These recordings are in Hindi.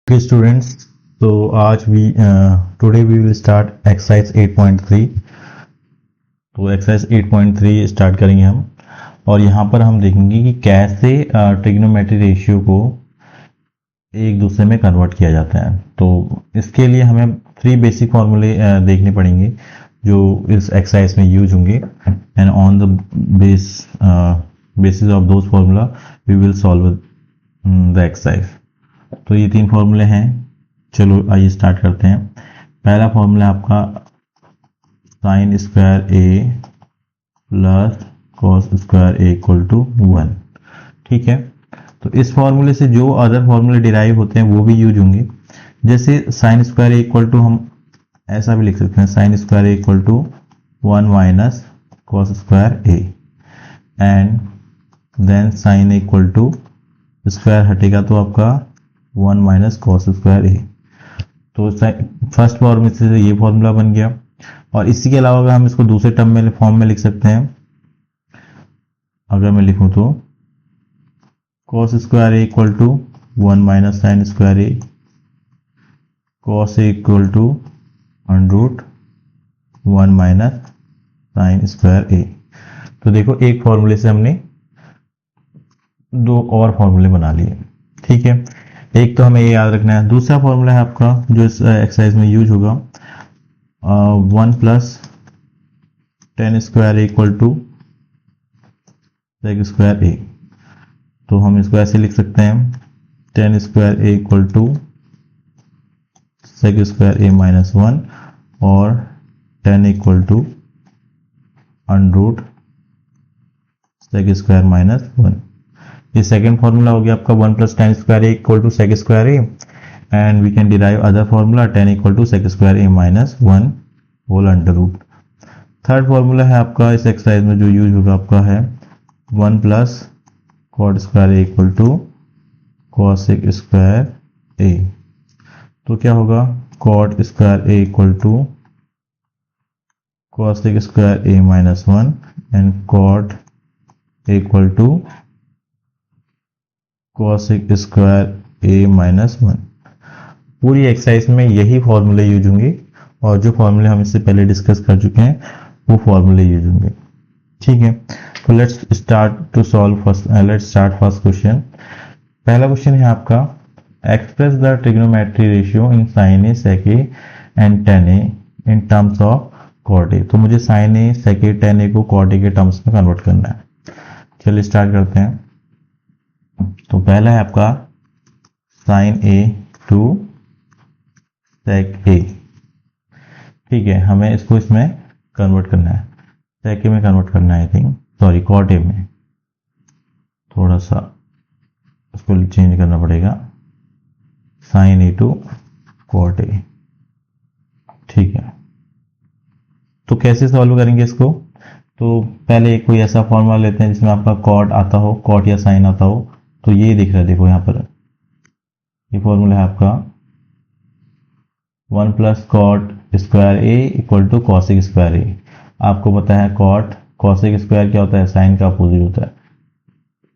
Okay students, तो आज today we will start exercise 8.3। तो एक्सरसाइज 8.3 स्टार्ट करेंगे हम, और यहाँ पर हम देखेंगे कि कैसे ट्रिग्नोमेट्री रेशियो को एक दूसरे में कन्वर्ट किया जाता है। तो इसके लिए हमें 3 बेसिक फॉर्मूले देखने पड़ेंगे जो इस एक्सरसाइज में यूज होंगे, and on the basis of those formula we will solve the exercise. तो ये 3 फॉर्मूले हैं। चलो आइए स्टार्ट करते हैं। पहला फॉर्मूला आपका sine square A plus cos square A equal to 1। ठीक है, तो इस फॉर्मूले से जो अदर फॉर्मूले डिराइव होते हैं वो भी यूज होंगे। जैसे sine square A equal to हम ऐसा भी लिख सकते हैं, sine square A equal to 1 minus cos square A, and then sine equal to square हटेगा तो आपका 1 माइनस कॉस स्क्वायर ए। तो फर्स्ट फॉर्मूले से ये फॉर्मूला बन गया। और इसी के अलावा अगर हम इसको दूसरे टर्म में फॉर्म में लिख सकते हैं, अगर मैं लिखूं तो cos square A equal to 1 minus sine square A, cos A equal to under 1 minus sine square A. तो देखो, एक फॉर्मूले से हमने 2 और फॉर्मूले बना लिए। ठीक है, एक तो हमें ये याद रखना है। दूसरा फॉर्मूला है आपका जो इस एक्सरसाइज में यूज होगा, 1 plus tan square equal to sec square A. तो हम इसको ऐसे लिख सकते हैं, tan square A equal to sec square A minus 1 और tan equal to under sec square minus 1। ये सेकेंड फॉर्मूला हो गया आपका 1 plus tan square A equal to sec square A, and we can derive other formula tan equal to sec square A minus 1 whole under root. Third formula है आपका इस एक्सरसाइज में जो यूज होगा आपका है 1 plus cot square A equal to cosec square A. तो क्या होगा, cot square A equal to cosec square A minus 1 and cot equal to cosec square A minus 1। पूरी एक्सरसाइज में यही फॉर्मूले यूज होंगे, और जो फॉर्मूले हम इससे पहले डिस्कस कर चुके हैं वो फॉर्मूले यूज होंगे। ठीक है, तो लेट्स स्टार्ट फर्स्ट क्वेश्चन। पहला क्वेश्चन है आपका, express the trigonometry ratio in sine A, sec A and tan A in terms of cot A. तो मुझे sign A, sec A, ten ए को कॉट ए के टर्म्स में कन्वर्ट करना है। चलिए स्टार्ट करते हैं। तो पहला है आपका साइन ए टू सेक ए। ठीक है, हमें इसको इसमें कन्वर्ट करना है, सेक ए में कन्वर्ट करना है, I think, sorry cot A में। थोड़ा सा इसको चेंज करना पड़ेगा, sine A to cot A. ठीक है, तो कैसे सॉल्व करेंगे इसको? तो पहले कोई ऐसा फॉर्मूला लेते हैं जिसमें आपका कॉट आता हो, कॉट या साइन आता हो। तो ये दिख रहा है, देखो यहाँ पर ये फॉर्मूला है आपका 1 plus cot square A equal to cosec square A. आपको पता है कॉट कॉसेक स्क्वायर क्या होता है, साइन का अपोजिट होता है।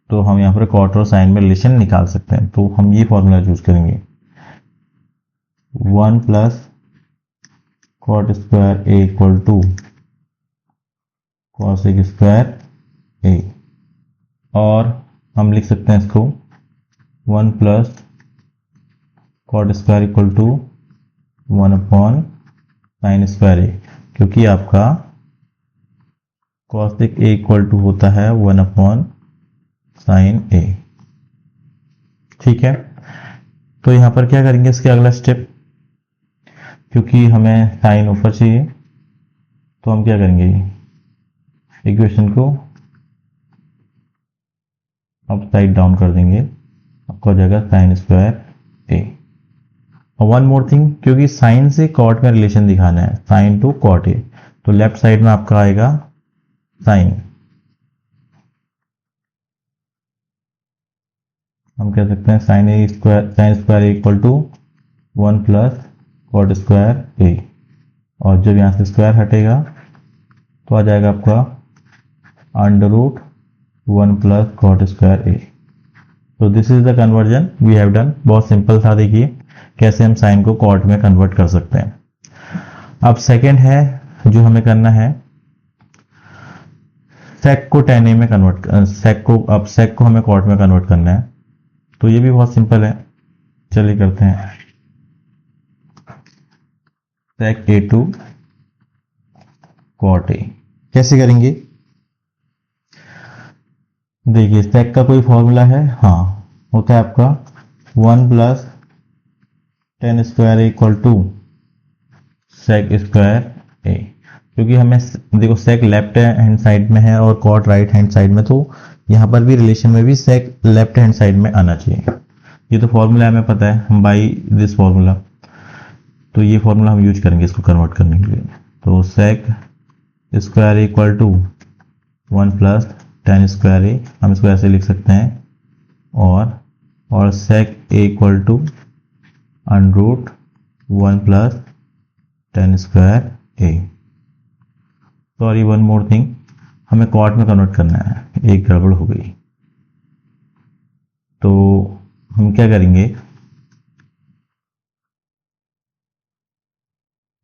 तो हम यहाँ पर कॉट और साइन में रिलेशन निकाल सकते हैं, तो हम ये फॉर्मूला चूज करेंगे, 1 plus cot square A equal to cosec square A, और हम लिख सकते हैं इसको 1 plus cot square equal to 1 upon sine square A, क्योंकि आपका कॉसेक ए इक्वल टू होता है 1 अपॉन साइन ए। ठीक है, तो यहां पर क्या करेंगे, इसके अगला स्टेप, क्योंकि हमें साइन ऊपर चाहिए तो हम क्या करेंगे, इक्वेशन को अपसाइड डाउन कर देंगे, आपका हो जाएगा साइन स्क्वायर ए। और वन मोर थिंग, क्योंकि साइन से कॉट में रिलेशन दिखाना है, साइन टू कॉट ए, तो लेफ्ट साइड में आपका आएगा साइन। हम कह सकते हैं sine square equal to 1 plus cot square A, और जब यहां से स्क्वायर हटेगा तो आ जाएगा आपका under root 1 plus cot square A. तो this is the conversion we have done. बहुत सिंपल था, देखिए कैसे हम साइन को कॉट में कन्वर्ट कर सकते हैं। अब सेकंड है जो हमें करना है, सेक को tan a में कन्वर्ट, सेक को हमें कॉट में कन्वर्ट करना है। तो ये भी बहुत सिंपल है, चलिए करते हैं। सेक a टू कॉट a कैसे करेंगे? देखिए सेक का कोई फॉर्मूला है, हाँ होता है आपका 1 plus tan square equal to sec square A. क्योंकि हमें देखो सेक लेफ्ट हैंड साइड में है और कॉट राइट हैंड साइड में, तो यहाँ पर भी रिलेशन में भी सेक लेफ्ट हैंड साइड में आना चाहिए। ये तो फॉर्मूला हमें पता है, हम बाई दिस फॉर्मूला, तो ये फॉर्मूला हम यूज करेंगे इसको कन्वर्ट करने के लिए। तो sec square equal to 1 plus tan square A, हम इसको ऐसे लिख सकते हैं, और sec A equal to under 1 plus tan square A. Sorry one more thing, हमें कॉट में कन्वर्ट करना है, एक गड़बड़ हो गई। तो हम क्या करेंगे,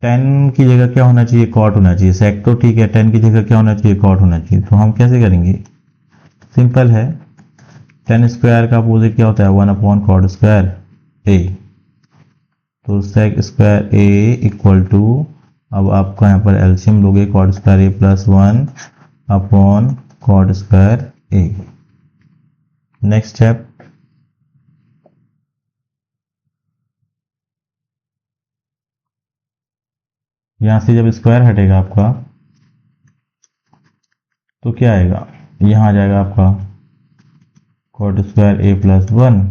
tan की जगह क्या होना चाहिए, कॉट होना चाहिए। सेक तो ठीक है, tan की जगह क्या होना चाहिए, कॉट होना चाहिए। तो हम कैसे करेंगे, सिंपल है, tan स्क्वायर का अपोजिट क्या होता है, 1 अपॉन कॉट स्क्वायर ए। तो sec square A equal to, अब आपका यहाँ पर एलसीएम लोगे, cot square A plus 1 upon cot square A. Next step, यहां से जब स्क्वायर हटेगा आपका तो क्या आएगा, यहां आ जाएगा आपका कॉट स्क्वायर ए प्लस 1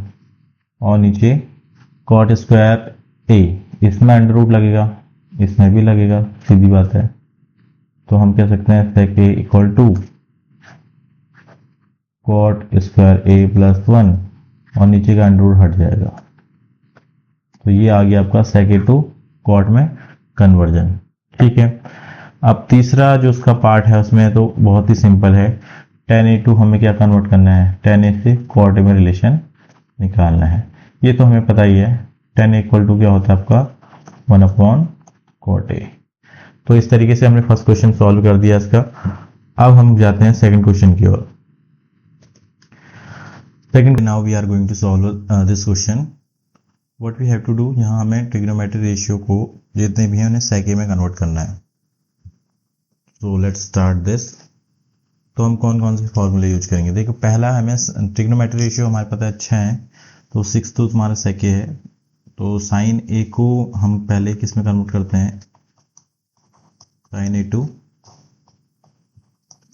और नीचे कॉट स्क्वायर ए, इसमें अंडर रूट लगेगा, इसमें भी लगेगा, सीधी बात है। तो हम कह सकते हैं sec A equal to cot square A plus 1 और नीचे का अंडर रूट हट जाएगा। तो ये आ गया आपका सेक ए टू कॉट में कन्वर्जन। ठीक है, अब तीसरा जो उसका पार्ट है उसमें तो बहुत ही सिंपल है, tan ए टू हमें क्या कन्वर्ट करना है, tan ए से कॉट में रिलेशन निकालना है। ये तो हमें पता ही है, tan ए इक्वल टू क्या होता है आपका 1 अपॉन कॉट ए। तो इस तरीके से हमने फर्स्ट क्वेश्चन सॉल्व कर दिया इसका। अब हम जाते हैं सेकंड क्वेश्चन की ओर। Second, now we are going to solve this question. What we have to do, यहाँ हमें ट्रिग्नोमेट्री रेशियो को जितने भी हैं उन्हें सेक ए में कन्वर्ट करना है। तो लेट्स स्टार्ट दिस। तो हम कौन कौन से फॉर्मूले यूज करेंगे, देखो पहला हमें ट्रिग्नोमेट्री रेशियो हमारे पता है अच्छा है, तो 6 तो तुम्हारा सेक ए है। तो साइन ए को हम पहले किस में कन्वर्ट करते हैं, साइन ए टू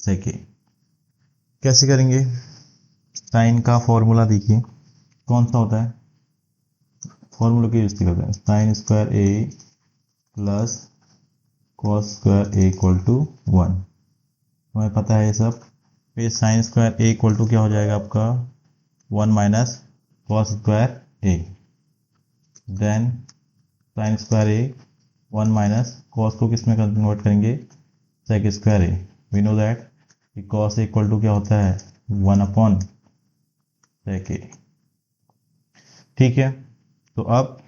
सेक ए। कैसे करेंगे, साइन का फॉर्मूला देखिए कौन सा होता है, फॉर्मूला के यूज करते हैं, sine square A plus cos square A equal to 1, हमें पता है ये सब। फिर sine square A equal to क्या हो जाएगा आपका 1 minus cos square A, then sine square A 1 minus cos को किस में कन्वर्ट करेंगे, sec square A. We know that cos equal to क्या होता है 1 अपॉन सेक ए। ठीक है, तो अब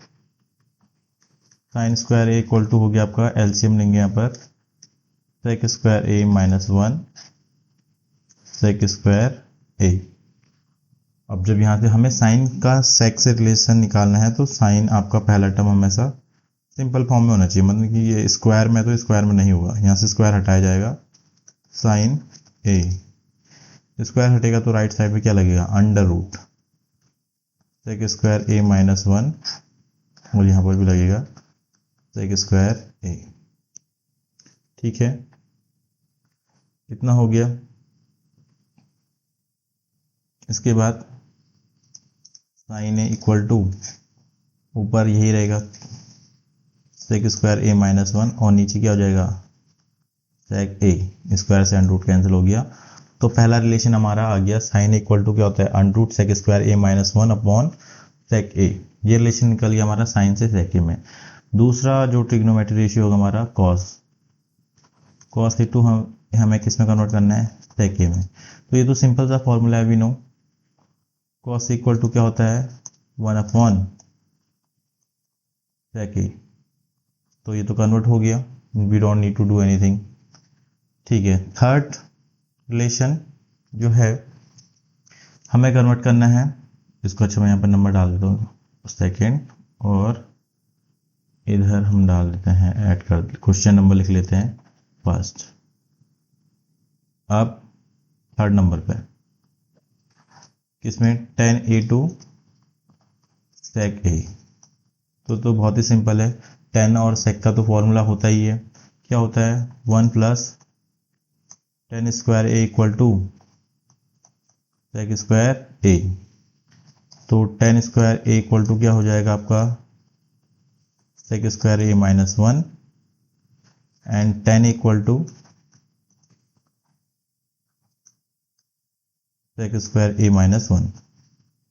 sine square A equal to हो गया आपका, एलसीएम लेंगे यहाँ पर, sec square A minus 1 sec square A. अब जब यहाँ से हमें साइन का सेक से रिलेशन निकालना है, तो साइन आपका पहला टर्म हमेशा सिंपल फॉर्म में होना चाहिए, मतलब कि ये स्क्वायर में तो स्क्वायर में नहीं होगा, यहाँ से स्क्वायर हटाया जाएगा, साइन ए, स्क्वायर हटेगा तो राइट साइड में क्या लगेगा, under root sec square A minus 1, और यहाँ पर भी लगेगा सेक स्क्वायर ए। ठीक है, इतना हो गया। इसके बाद साइन ए इक्वल टू, ऊपर यही रहेगा सेक स्क्वायर ए माइनस 1 और नीचे क्या हो जाएगा सेक ए, स्क्वायर से अंडर रूट कैंसिल हो गया। तो पहला रिलेशन हमारा आ गया, साइन इक्वल टू क्या होता है under root sec square A minus 1 upon sec ए, ये रिलेशन निकल गया हमारा साइन से सेक ए में। दूसरा जो ट्रिग्नोमेट्री रेशियो होगा हमारा कॉस ए टू हमें किस में कन्वर्ट करना है, सेक ए में। तो ये तो सिंपल सा फॉर्मूला है, we know cos equal to क्या होता है 1 अपॉन sec a। तो ये तो कन्वर्ट हो गया, we don't need to do anything. ठीक है, थर्ड रिलेशन जो है हमें कन्वर्ट करना है, इसको अच्छा मैं यहाँ पर नंबर डाल देता हूँ सेकेंड, और इधर हम डाल देते हैं ऐड कर, क्वेश्चन नंबर लिख लेते हैं फर्स्ट। अब थर्ड नंबर पे किसमें tan a2 sec a। तो बहुत ही सिंपल है, tan और sec का तो फॉर्मूला होता ही है, क्या होता है 1 plus tan square a equal to sec square a। तो tan square a equal to क्या हो जाएगा आपका sec square a minus 1 and tan equal to sec square a minus 1।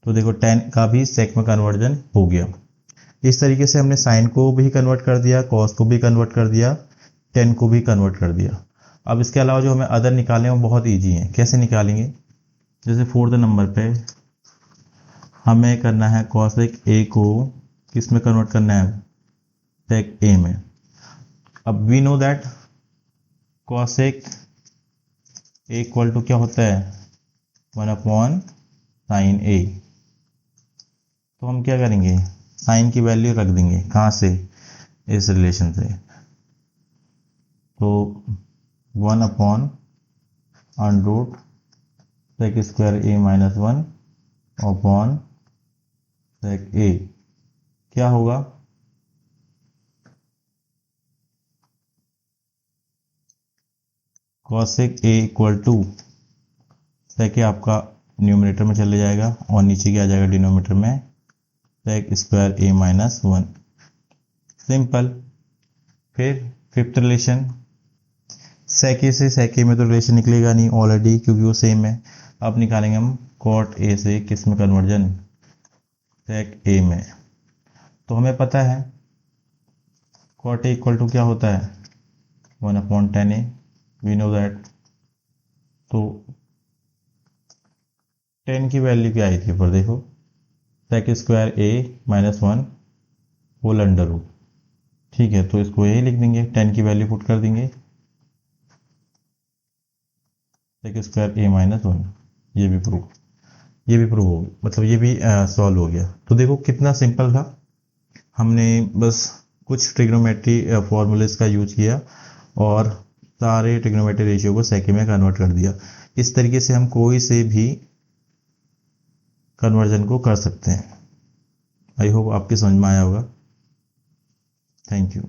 तो देखो tan का भी sec में कन्वर्जन हो गया। इस तरीके से हमने साइन को भी कन्वर्ट कर दिया, कॉस को भी कन्वर्ट कर दिया, tan को भी कन्वर्ट कर दिया। अब इसके अलावा जो हमें अदर निकालने हैं वो बहुत ईजी है। कैसे निकालेंगे, जैसे फोर्थ नंबर पे हमें करना है cosec a को किस में कन्वर्ट करना है sec a में। अब we know that cosec a equal to क्या होता है 1 अपॉन साइन a। तो हम क्या करेंगे, साइन की वैल्यू रख देंगे, कहाँ से, इस रिलेशन से। तो 1 upon under root sec square a minus 1 upon sec a क्या होगा, cosec a equal to sec a आपका न्यूमरेटर में चले जाएगा और नीचे क्या आ जाएगा डिनोमिनेटर में sec square a minus 1। Simple. फिर फिफ्थ रिलेशन sec a से sec a में तो रिलेशन निकलेगा नहीं ऑलरेडी, क्योंकि वो सेम है। अब निकालेंगे हम cot a से किस में कन्वर्जन sec a में। तो हमें पता है cot a इक्वल टू क्या होता है 1 upon tan a, we know that. तो tan की वैल्यू क्या आई थी पर देखो sec square a minus 1 whole under root. ठीक है, तो इसको यही लिख देंगे, tan की वैल्यू पुट कर देंगे sec स्क्वायर a माइनस 1। ये भी प्रूव हो गया, मतलब ये भी सॉल्व हो गया। तो देखो कितना सिंपल था, हमने बस कुछ ट्रिग्नोमेट्री फॉर्मूलेस का यूज किया और सारे ट्रिग्नोमेट्री रेशियो को sec में कन्वर्ट कर दिया। इस तरीके से हम कोई से भी कन्वर्जन को कर सकते हैं। आई होप आपके समझ में आया होगा। Thank you.